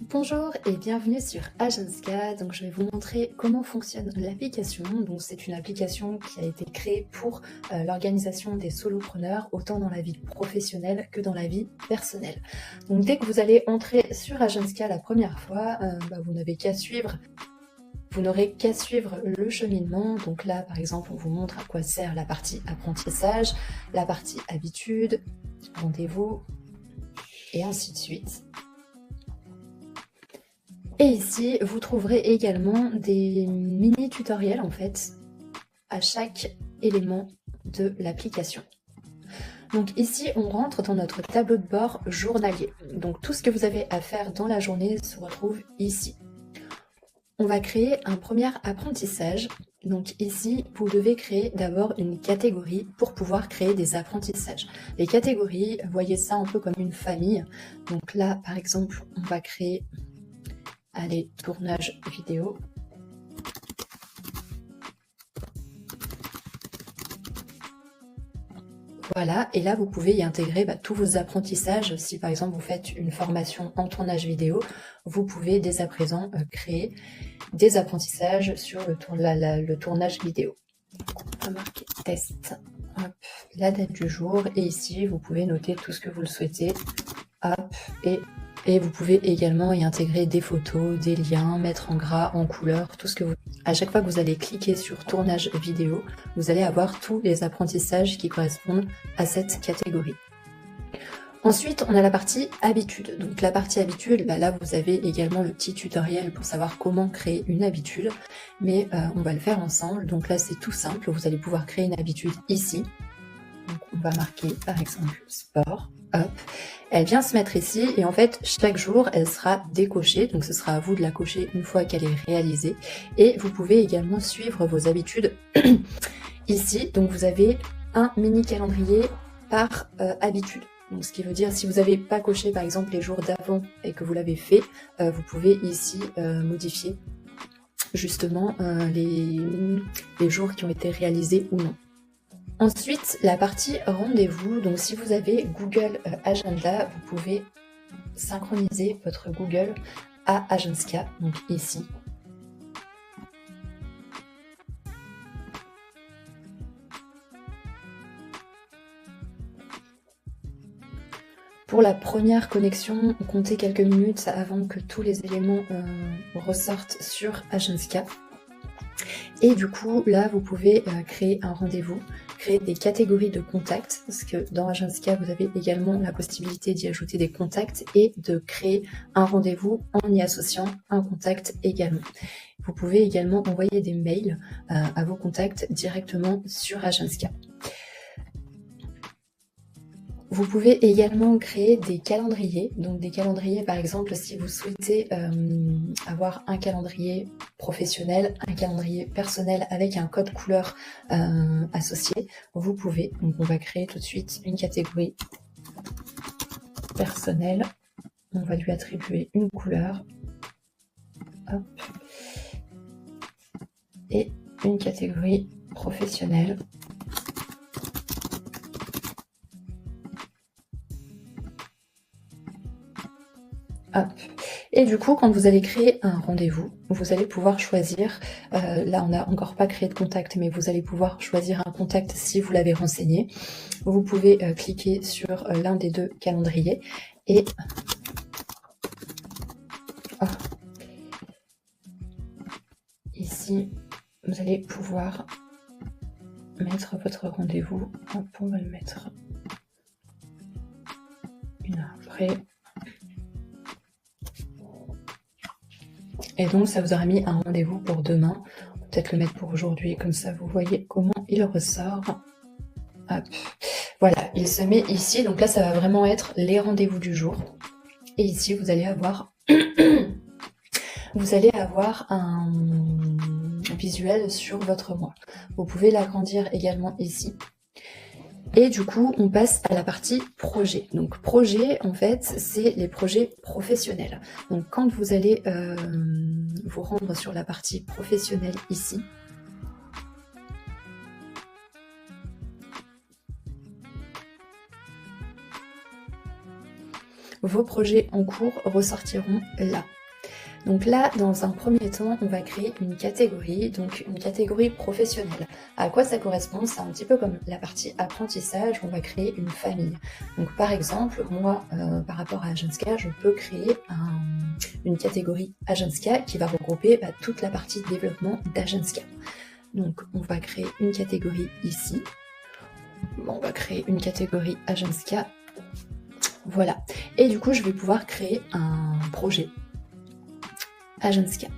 Bonjour et bienvenue sur Agenska. Donc je vais vous montrer comment fonctionne l'application. Donc c'est une application qui a été créée pour l'organisation des solopreneurs, autant dans la vie professionnelle que dans la vie personnelle. Donc dès que vous allez entrer sur Agenska la première fois, vous n'avez qu'à suivre. Vous n'aurez qu'à suivre le cheminement. Donc là, par exemple, on vous montre à quoi sert la partie apprentissage, la partie habitude, rendez-vous, et ainsi de suite. Et ici, vous trouverez également des mini-tutoriels en fait à chaque élément de l'application. Donc ici, on rentre dans notre tableau de bord journalier. Donc tout ce que vous avez à faire dans la journée se retrouve ici. On va créer un premier apprentissage. Donc ici, vous devez créer d'abord une catégorie pour pouvoir créer des apprentissages. Les catégories, voyez ça un peu comme une famille. Donc là, par exemple, on va créer tournage vidéo. Voilà, et là vous pouvez y intégrer tous vos apprentissages. Si par exemple vous faites une formation en tournage vidéo, vous pouvez dès à présent créer des apprentissages sur le tournage vidéo. On va marquer test, hop, la date du jour, et ici vous pouvez noter tout ce que vous le souhaitez, hop, et vous pouvez également y intégrer des photos, des liens, mettre en gras, en couleur, tout ce que vous... À chaque fois que vous allez cliquer sur tournage vidéo, vous allez avoir tous les apprentissages qui correspondent à cette catégorie. Ensuite, on a la partie habitude. Donc la partie habitude, là vous avez également le petit tutoriel pour savoir comment créer une habitude, mais on va le faire ensemble. Donc là c'est tout simple, vous allez pouvoir créer une habitude ici. Donc on va marquer par exemple sport, hop, elle vient se mettre ici et en fait chaque jour elle sera décochée, donc ce sera à vous de la cocher une fois qu'elle est réalisée, et vous pouvez également suivre vos habitudes ici. Donc vous avez un mini calendrier par habitude. Donc, ce qui veut dire, si vous n'avez pas coché par exemple les jours d'avant et que vous l'avez fait, vous pouvez ici modifier justement les jours qui ont été réalisés ou non. Ensuite, la partie rendez-vous. Donc si vous avez Google Agenda, vous pouvez synchroniser votre Google à Agenska, donc ici. Pour la première connexion, comptez quelques minutes avant que tous les éléments ressortent sur Agenska. Et du coup, là, vous pouvez créer un rendez-vous, créer des catégories de contacts, parce que dans Agenska, vous avez également la possibilité d'y ajouter des contacts et de créer un rendez-vous en y associant un contact également. Vous pouvez également envoyer des mails à vos contacts directement sur Agenska. Vous pouvez également créer des calendriers. Donc des calendriers, par exemple, si vous souhaitez avoir un calendrier professionnel, un calendrier personnel avec un code couleur associé, vous pouvez. Donc on va créer tout de suite une catégorie personnelle. On va lui attribuer une couleur. Hop. Et une catégorie professionnelle. Hop. Et du coup, quand vous allez créer un rendez-vous, vous allez pouvoir choisir, là on n'a encore pas créé de contact, mais vous allez pouvoir choisir un contact si vous l'avez renseigné. Vous pouvez cliquer sur l'un des deux calendriers et ici, vous allez pouvoir mettre votre rendez-vous. Hop, on va le mettre une heure après. Et donc ça vous aura mis un rendez-vous pour demain. On va peut-être le mettre pour aujourd'hui, comme ça vous voyez comment il ressort. Hop. Voilà, il se met ici. Donc là ça va vraiment être les rendez-vous du jour. Et ici vous allez avoir un visuel sur votre mois. Vous pouvez l'agrandir également ici. Et du coup, on passe à la partie projet. Donc projet, en fait, c'est les projets professionnels. Donc quand vous allez vous rendre sur la partie professionnelle ici, vos projets en cours ressortiront là. Donc là, dans un premier temps, on va créer une catégorie, donc une catégorie professionnelle. À quoi ça correspond? C'est un petit peu comme la partie apprentissage, on va créer une famille. Donc par exemple, moi, par rapport à Agenska, je peux créer une catégorie Agenska qui va regrouper toute la partie développement d'Agenska. Donc on va créer une catégorie ici. On va créer une catégorie Agenska. Voilà. Et du coup, je vais pouvoir créer un projet Agenska.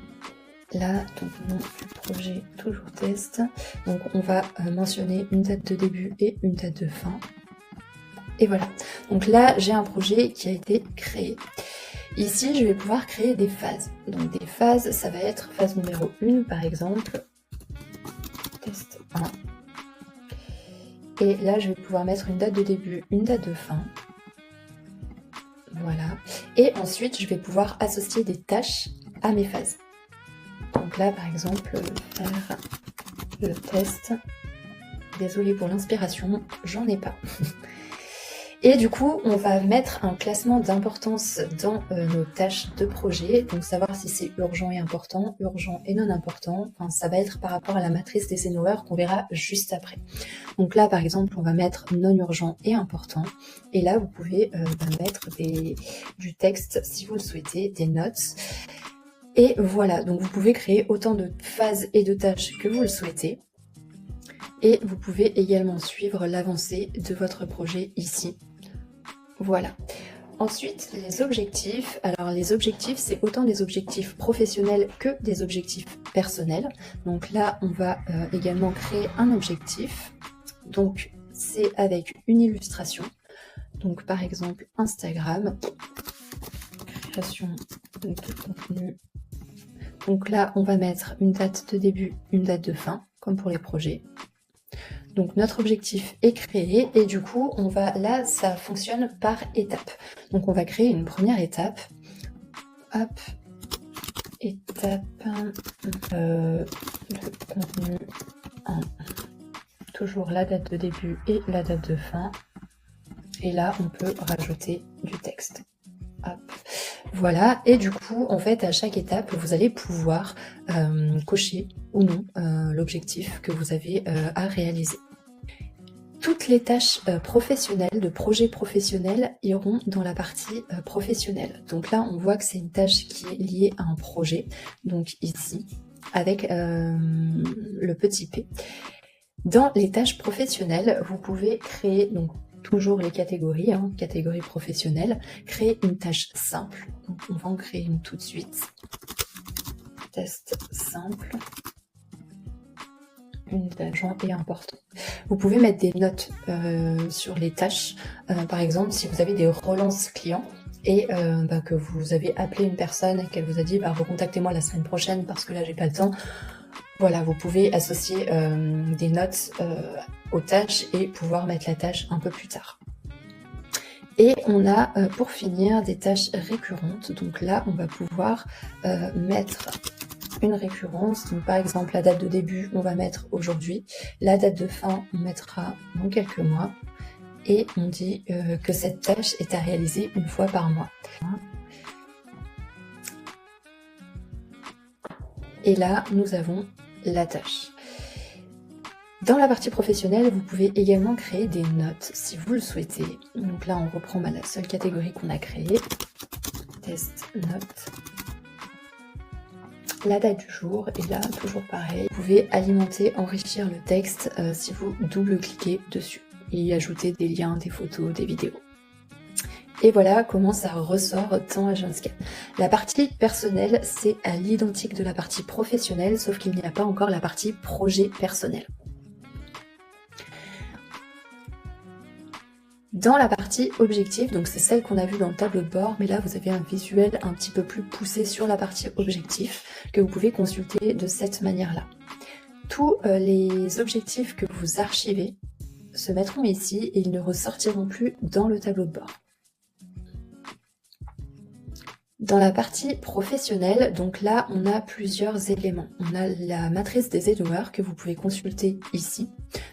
Là, donc nom du projet, toujours test. Donc on va mentionner une date de début et une date de fin. Et voilà. Donc là, j'ai un projet qui a été créé. Ici, je vais pouvoir créer des phases. Donc des phases, ça va être phase numéro 1, par exemple. Test 1. Et là, je vais pouvoir mettre une date de début, une date de fin. Voilà. Et ensuite, je vais pouvoir associer des tâches à mes phases. Donc là, par exemple, faire le test. Désolée pour l'inspiration, j'en ai pas. Et du coup, on va mettre un classement d'importance dans nos tâches de projet. Donc savoir si c'est urgent et important, urgent et non important. Enfin, ça va être par rapport à la matrice d'Eisenhower qu'on verra juste après. Donc là, par exemple, on va mettre non urgent et important. Et là, vous pouvez mettre du texte si vous le souhaitez, des notes. Et voilà, donc vous pouvez créer autant de phases et de tâches que vous le souhaitez. Et vous pouvez également suivre l'avancée de votre projet ici. Voilà. Ensuite, les objectifs. Alors les objectifs, c'est autant des objectifs professionnels que des objectifs personnels. Donc là, on va également créer un objectif. Donc c'est avec une illustration. Donc par exemple, Instagram. Création de tout contenu. Donc là, on va mettre une date de début, une date de fin, comme pour les projets. Donc notre objectif est créé et du coup, là, ça fonctionne par étapes. Donc on va créer une première étape. Hop, étape de contenu 1. Toujours la date de début et la date de fin. Et là, on peut rajouter du texte. Hop. Voilà, et du coup, en fait, à chaque étape, vous allez pouvoir cocher ou non l'objectif que vous avez à réaliser. Toutes les tâches professionnelles, de projets professionnels, iront dans la partie professionnelle. Donc là, on voit que c'est une tâche qui est liée à un projet, donc ici, avec le petit p. Dans les tâches professionnelles, vous pouvez créer donc toujours les catégories, catégorie professionnelle, créer une tâche simple. Donc on va en créer une tout de suite. Test simple. Une tâche et important. Vous pouvez mettre des notes sur les tâches. Par exemple, si vous avez des relances clients et que vous avez appelé une personne et qu'elle vous a dit recontactez-moi la semaine prochaine parce que là j'ai pas le temps. Voilà, vous pouvez associer des notes aux tâches et pouvoir mettre la tâche un peu plus tard. Et on a pour finir des tâches récurrentes. Donc là, on va pouvoir mettre une récurrence. Donc par exemple, la date de début, on va mettre aujourd'hui. La date de fin, on mettra dans quelques mois. Et on dit que cette tâche est à réaliser une fois par mois. Et là, nous avons la tâche. Dans la partie professionnelle, vous pouvez également créer des notes si vous le souhaitez. Donc là, on reprend la seule catégorie qu'on a créée. Test note. La date du jour, et là, toujours pareil. Vous pouvez alimenter, enrichir le texte si vous double-cliquez dessus. Et y ajouter des liens, des photos, des vidéos. Et voilà comment ça ressort dans Agenska. La partie personnelle, c'est à l'identique de la partie professionnelle, sauf qu'il n'y a pas encore la partie projet personnel. Dans la partie objectif, donc c'est celle qu'on a vue dans le tableau de bord, mais là vous avez un visuel un petit peu plus poussé sur la partie objectif que vous pouvez consulter de cette manière-là. Tous les objectifs que vous archivez se mettront ici et ils ne ressortiront plus dans le tableau de bord. Dans la partie professionnelle, donc là, on a plusieurs éléments. On a la matrice des éboueurs que vous pouvez consulter ici.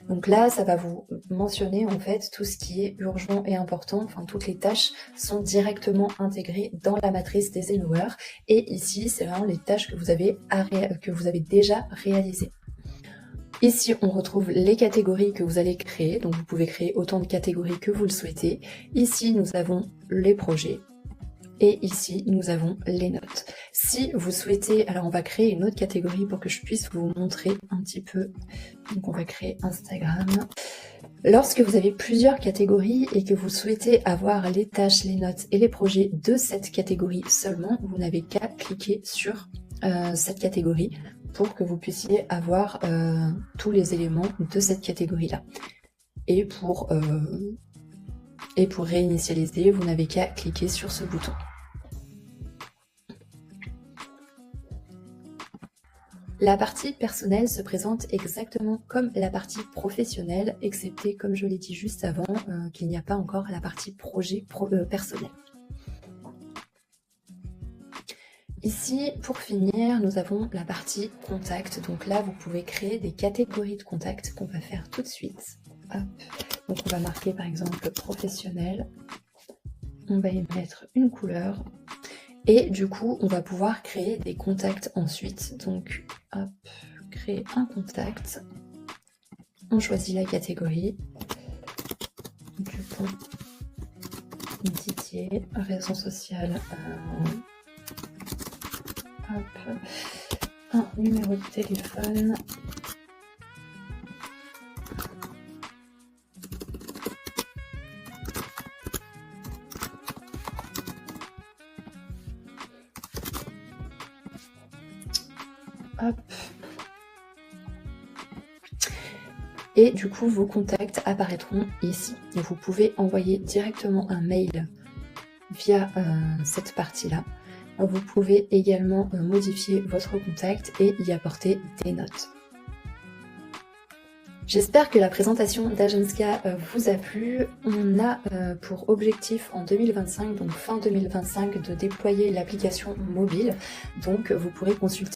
Donc là, ça va vous mentionner en fait tout ce qui est urgent et important. Enfin, toutes les tâches sont directement intégrées dans la matrice des éboueurs. Et ici, c'est vraiment les tâches que vous avez déjà réalisées. Ici, on retrouve les catégories que vous allez créer. Donc, vous pouvez créer autant de catégories que vous le souhaitez. Ici, nous avons les projets. Et ici, nous avons les notes. Si vous souhaitez, alors on va créer une autre catégorie pour que je puisse vous montrer un petit peu. Donc on va créer Instagram. Lorsque vous avez plusieurs catégories et que vous souhaitez avoir les tâches, les notes et les projets de cette catégorie seulement, vous n'avez qu'à cliquer sur cette catégorie pour que vous puissiez avoir tous les éléments de cette catégorie-là. Et pour réinitialiser, vous n'avez qu'à cliquer sur ce bouton. La partie personnelle se présente exactement comme la partie professionnelle, excepté, comme je l'ai dit juste avant, qu'il n'y a pas encore la partie projet personnel. Ici, pour finir, nous avons la partie contact. Donc là, vous pouvez créer des catégories de contacts qu'on va faire tout de suite. Hop. Donc on va marquer par exemple professionnel. On va y mettre une couleur. Et du coup, on va pouvoir créer des contacts ensuite. Donc, hop, créer un contact. On choisit la catégorie. Dupont, Didier, raison sociale. Hop, un numéro de téléphone. Hop. Et du coup, vos contacts apparaîtront ici. Et vous pouvez envoyer directement un mail via cette partie-là. Vous pouvez également modifier votre contact et y apporter des notes. J'espère que la présentation d'Agenska vous a plu. On a pour objectif en 2025, donc fin 2025, de déployer l'application mobile. Donc vous pourrez consulter